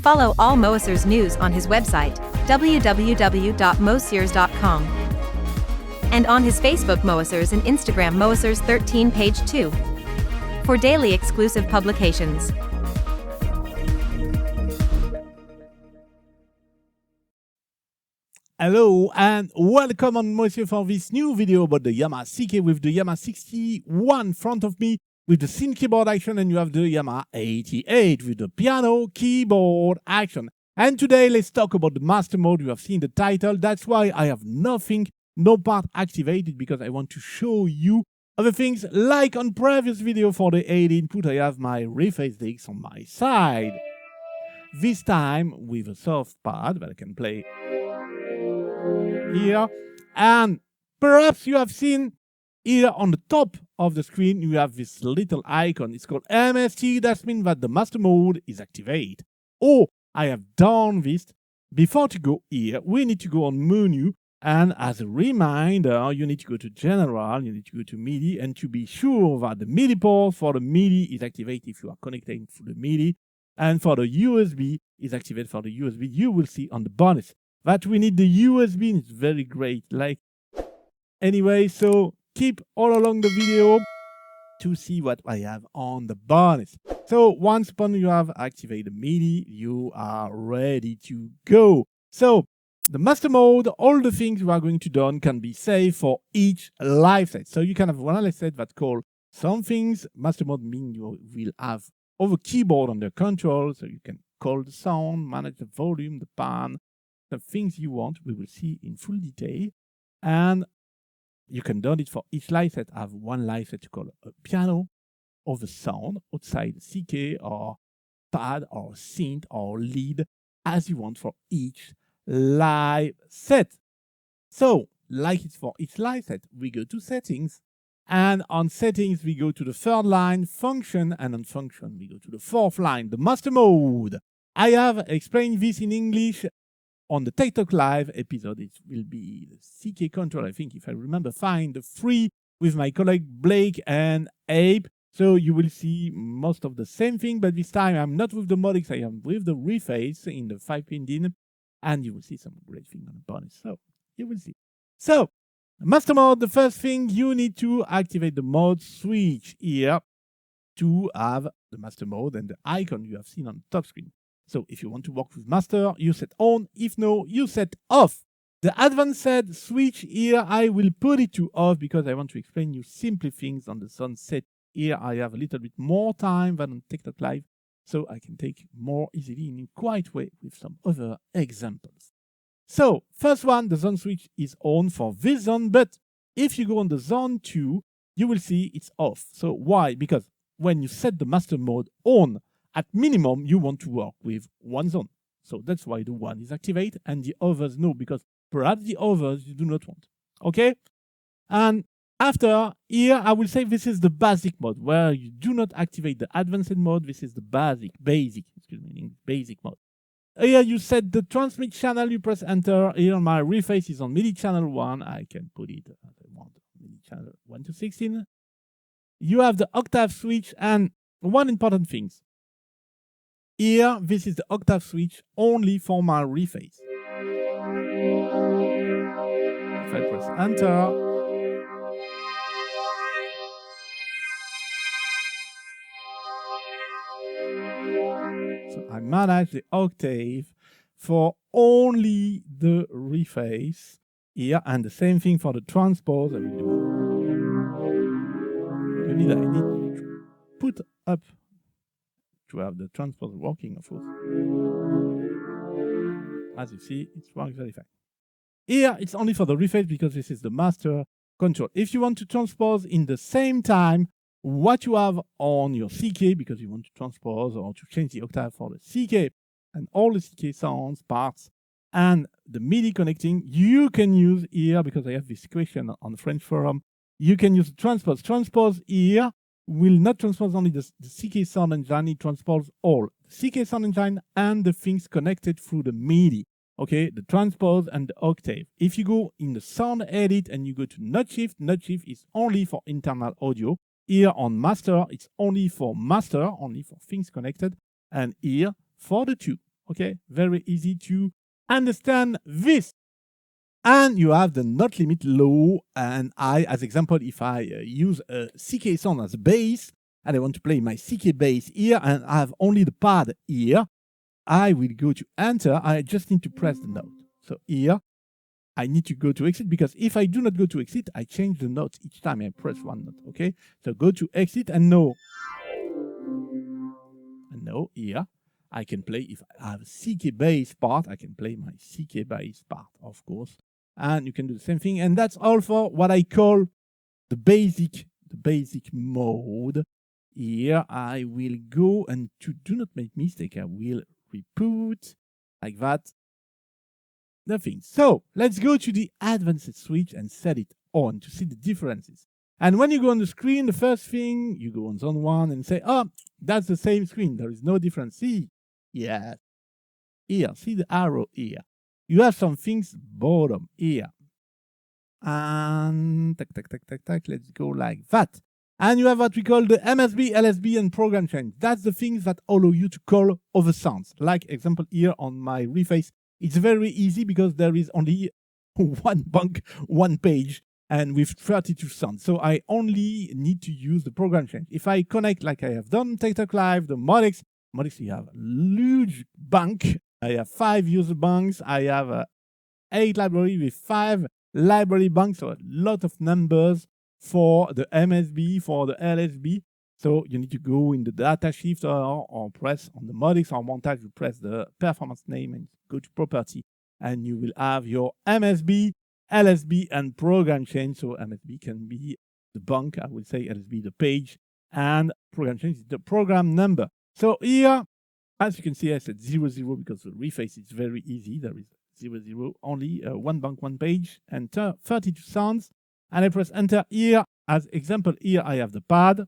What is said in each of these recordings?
Follow all Moasers news on his website, www.moasers.com. And on his Facebook Moasers and Instagram Moasers13 page 2. For daily exclusive publications. Hello and welcome on Moasers for this new video about the Yamaha CK with the Yamaha 61 in front of me with the synth keyboard action, and you have the Yamaha 88 with the piano keyboard action. And today let's talk about the master mode. You have seen the title, that's why I have no part activated, because I want to show you other things. Like on previous video for the 8 input, I have my reface decks on my side. This time with a soft pad that I can play here, and perhaps you have seen here on the top of the screen you have this little icon. It's called MST. That means that the master mode is activated. Oh, I have done this. Before to go here, we need to go on menu, and as a reminder, you need to go to general, you need to go to MIDI, and to be sure that the MIDI port for the MIDI is activated if you are connecting to the MIDI, and for the USB is activated for the USB. You will see on the bonus that we need the USB, and it's very great. Like, anyway, so keep all along the video to see what I have on the bonus. So once upon you have activated the MIDI, you are ready to go. So the master mode, all the things you are going to do can be saved for each live set. So you can have one live set that's called some things. Master mode means you will have over keyboard under control, so you can call the sound, manage the volume, the pan, the things you want. We will see in full detail. And you can do it for each live set. I have one live set called a piano or the sound outside CK or pad or synth or lead, as you want for each live set. So, like it's for each live set, we go to settings, and on settings we go to the third line, function, and on function we go to the fourth line, the master mode. I have explained this in English on the TikTok Live episode. It will be the CK control, I think, if I remember fine, the 3 with my colleague Blake and Abe. So you will see most of the same thing, but this time I'm not with the Modix, I am with the reface in the 5-pin DIN, and you will see some great thing on the bonus. So you will see. So master mode, the first thing, you need to activate the mode switch here to have the master mode and the icon you have seen on the top screen. So if you want to work with master, you set on. If no, you set off. The advanced switch here, I will put it to off because I want to explain you simple things on the sunset. Here I have a little bit more time than on TikTok Live, so I can take more easily in a quiet way with some other examples. So first one, the zone switch is on for this zone, but if you go on the zone 2, you will see it's off. So why? Because when you set the master mode on, at minimum, you want to work with one zone. So that's why the one is activated and the others no, because perhaps the others you do not want. Okay? And after here, I will say this is the basic mode where you do not activate the advanced mode. This is the basic mode. Here you set the transmit channel, you press enter. Here my reface is on MIDI channel 1. I can put it as I want, MIDI channel 1 to 16. You have the octave switch, and one important thing. Here, this is the octave switch only for my reface. If I press enter, so I manage the octave for only the reface here, and the same thing for the transpose. I will do. I need to put up to have the transpose working, of course. As you see, it works very fine. Here, it's only for the reface because this is the master control. If you want to transpose in the same time what you have on your CK, because you want to transpose or to change the octave for the CK and all the CK sounds, parts, and the MIDI connecting, you can use here, because I have this question on the French forum, you can use transpose. Transpose here will not transpose only the CK sound engine, it transposes all the CK sound engine and the things connected through the MIDI. Okay, the transpose and the octave. If you go in the sound edit and you go to node shift is only for internal audio. Here on master, it's only for master, only for things connected, and here for the two. Okay, very easy to understand this. And you have the not limit low and high. As example, if I use a CK sound as a bass, and I want to play my CK bass here, and I have only the pad here, I will go to enter. I just need to press the note. So here, I need to go to exit, because if I do not go to exit, I change the notes each time I press one note. Okay, so go to exit, and now here I can play. If I have a CK bass part, I can play my CK bass part, of course. And you can do the same thing. And that's all for what I call the basic mode. Here I will go, and to do not make mistake, I will reboot like that. Nothing. So let's go to the advanced switch and set it on to see the differences. And when you go on the screen, the first thing, you go on zone 1 and say, oh, that's the same screen. There is no difference. See? Yeah. Here, see the arrow here. You have some things bottom here. And let's go like that. And you have what we call the MSB, LSB, and program change. That's the things that allow you to call other sounds. Like example here on my reface, it's very easy because there is only one bunk, one page, and with 32 sounds. So I only need to use the program change. If I connect like I have done, TikTok Live, the Modix, you have a huge bank. I have 5 user banks. I have 8 library with 5 library banks. So a lot of numbers for the MSB, for the LSB. So you need to go in the data shifter or press on the Modix or Montage, you press the performance name and go to property, and you will have your MSB, LSB, and program change. So MSB can be the bank, I would say LSB the page, and program change is the program number. So here, as you can see, I said 00 because the reface is very easy. There is 00, only one bank, one page, and 32 sounds. And I press enter here. As example, here I have the pad.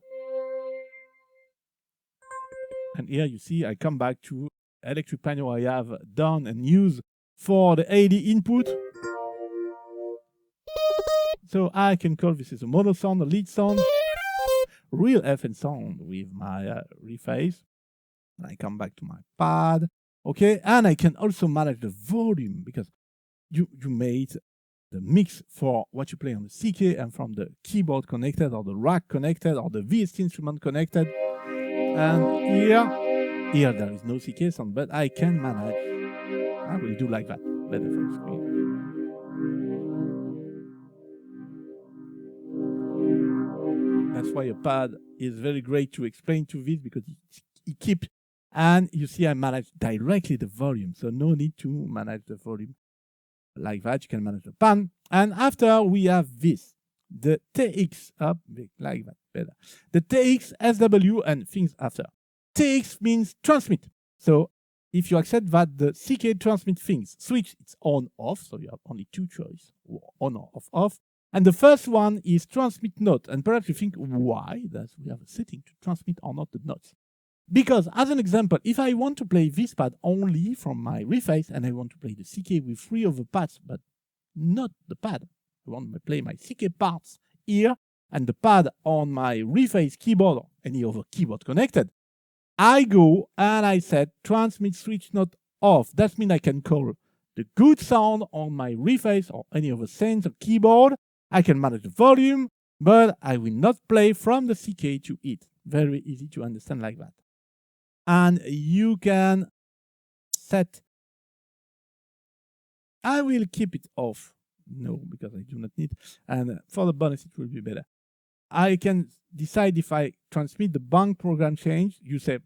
And here you see I come back to electric piano I have done and used for the AD input. So I can call this is a mono sound, a lead sound, real FM sound with my reface. And I come back to my pad. Okay, and I can also manage the volume because you made the mix for what you play on the CK and from the keyboard connected or the rack connected or the VST instrument connected. And here there is no CK sound, but I can manage. I will do like that, better for the screen. That's why a pad is very great to explain to this because it keeps. And you see I manage directly the volume, so no need to manage the volume like that. You can manage the pan. And after we have this, the TX up like that, better. The TX, SW, and things after. TX means transmit. So if you accept that the CK transmit things, switch it's on off, so you have only 2 choices, on or off. And the first one is transmit note. And perhaps you think, why does we have a setting to transmit or not the notes? Because, as an example, if I want to play this pad only from my reface and I want to play the CK with 3 of the pads, but not the pad, I want to play my CK parts here and the pad on my reface keyboard or any other keyboard connected, I go and I set transmit switch not off. That means I can call the good sound on my reface or any other sense of keyboard. I can manage the volume, but I will not play from the CK to it. Very easy to understand like that. And you can set, I will keep it off. No, because I do not need, and for the bonus it will be better. I can decide if I transmit the bank program change, you say,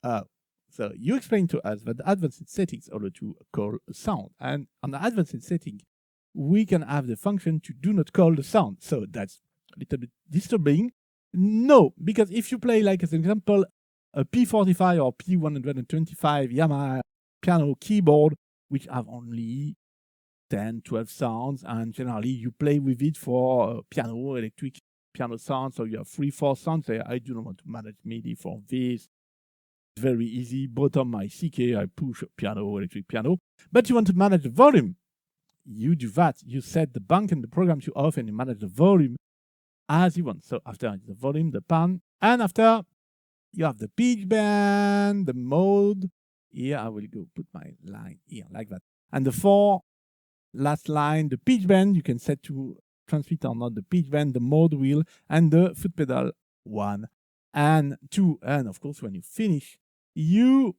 so you explain to us that the advanced settings allow to call a sound. And on the advanced setting, we can have the function to do not call the sound. So that's a little bit disturbing. No, because if you play, like as an example, a P45 or P125 Yamaha piano keyboard, which have only 10, 12 sounds, and generally you play with it for piano, electric piano sounds, so you have 3, 4 sounds. I do not want to manage MIDI for this. It's very easy. Bottom my CK, I push piano, electric piano. But you want to manage the volume. You do that. You set the bank and the program to off and you manage the volume as you want. So after the volume, the pan, and after you have the pitch bend, the mode. here. I will go put my line here like that. And the 4 last line, the pitch bend, you can set to transmit or not the pitch bend, the mode wheel, and the foot pedal 1 and 2. And of course, when you finish, you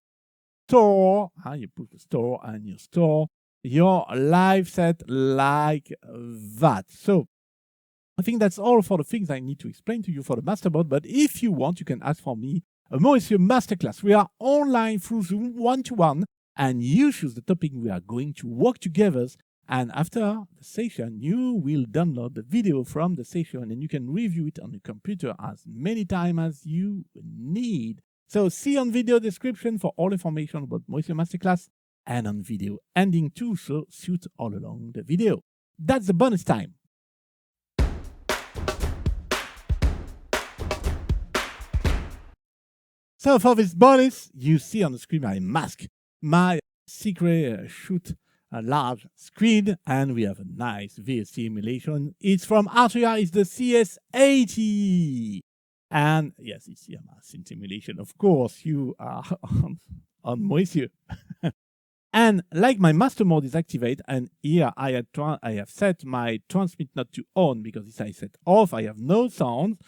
store, you put the store and you store your live set like that. So I think that's all for the things I need to explain to you for the masterboard. But if you want, you can ask for me a Moisure masterclass. We are online through Zoom 1-to-1, and you choose the topic we are going to work together. And after the session, you will download the video from the session and you can review it on your computer as many times as you need. So see on video description for all information about Moisure Masterclass and on video ending too, so shoot all along the video. That's the bonus time. So for this bonus, you see on the screen my mask, my secret shoot a large screen, and we have a nice VST emulation. It's from Arturia, it's the CS80. And yes, it's Yamaha synth emulation. Of course, you are on Moisure. And like my master mode is activated, and here I have set my transmit not to on, because if I set off, I have no sound.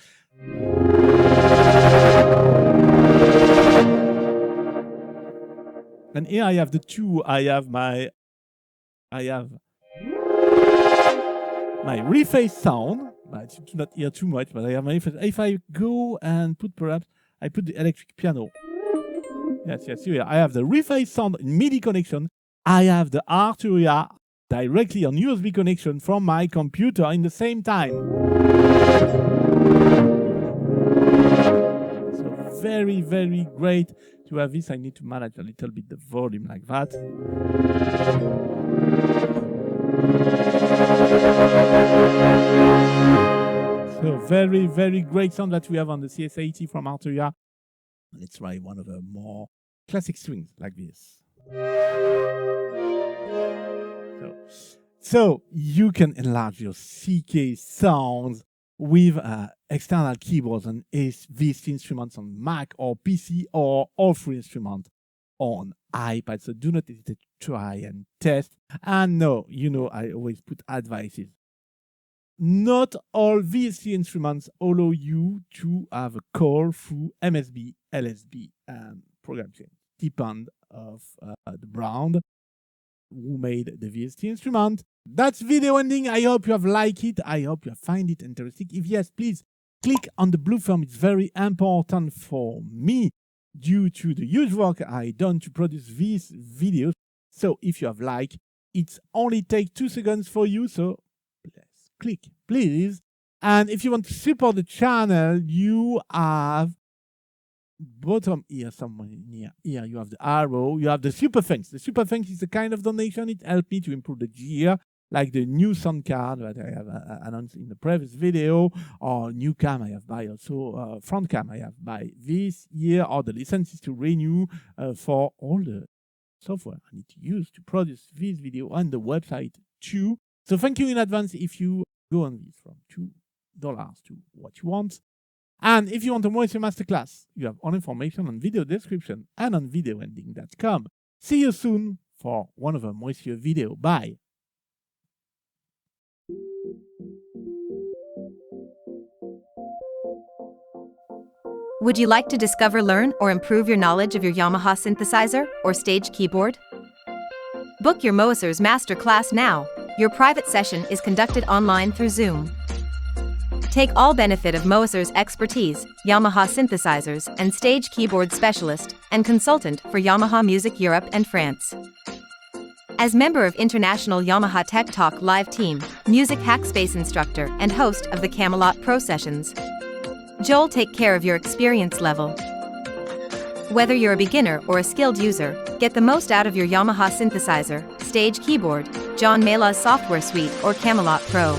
And here I have the 2. I have my reface sound, but you do not hear too much, but I have my reface. If I go and put I put the electric piano. Yes, here I have the reface sound in MIDI connection. I have the Arturia directly on USB connection from my computer in the same time. So very, very great to have this. I need to manage a little bit the volume like that. So very, very great sound that we have on the CS80 from Arturia. Let's try one of the more classic swings like this. So you can enlarge your CK sounds with external keyboards and VST instruments on Mac or PC, or all 3 instruments on iPad. So do not hesitate to try and test. And no, I always put advices. Not all VST instruments allow you to have a call through MSB, LSB, and program change. Depend of the brand who made the VST instrument. That's video ending. I hope you have liked it. I hope you find it interesting. If yes, please click on the blue thumb. It's very important for me due to the huge work I done to produce these videos. So if you have liked, it only takes 2 seconds for you. So click, please. And if you want to support the channel, you have bottom here, somewhere near here, you have the arrow, you have the super thanks. The super thanks is a kind of donation. It helped me to improve the gear, like the new sound card that I have announced in the previous video, or new cam I have buy also, front cam I have buy this year, or the licenses to renew for all the software I need to use to produce this video on the website too. So thank you in advance if you go on this from $2 to what you want. And if you want a Moisure Masterclass, you have all information on video description and on videoending.com. See you soon for one of a Moisure video. Bye. Would you like to discover, learn, or improve your knowledge of your Yamaha synthesizer or stage keyboard? Book your Moisur's Masterclass now. Your private session is conducted online through Zoom. Take all benefit of Moisur's expertise, Yamaha synthesizers and stage keyboard specialist and consultant for Yamaha Music Europe and France. As member of International Yamaha Tech Talk live team, music hackspace instructor and host of the Camelot Pro Sessions, Joel take care of your experience level. Whether you're a beginner or a skilled user, get the most out of your Yamaha synthesizer, stage keyboard, John Mayla's software suite or Camelot Pro.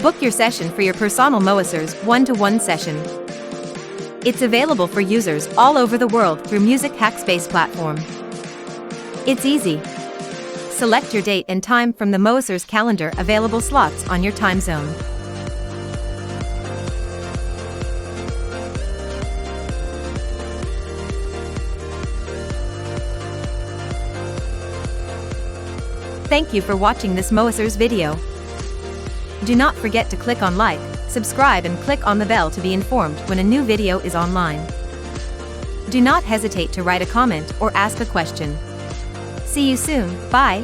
Book your session for your personal Moisur's 1-to-1 session. It's available for users all over the world through Music Hackspace platform. It's easy. Select your date and time from the Moasers calendar available slots on your time zone. Thank you for watching this Moasers video. Do not forget to click on like, subscribe and click on the bell to be informed when a new video is online. Do not hesitate to write a comment or ask a question. See you soon, bye!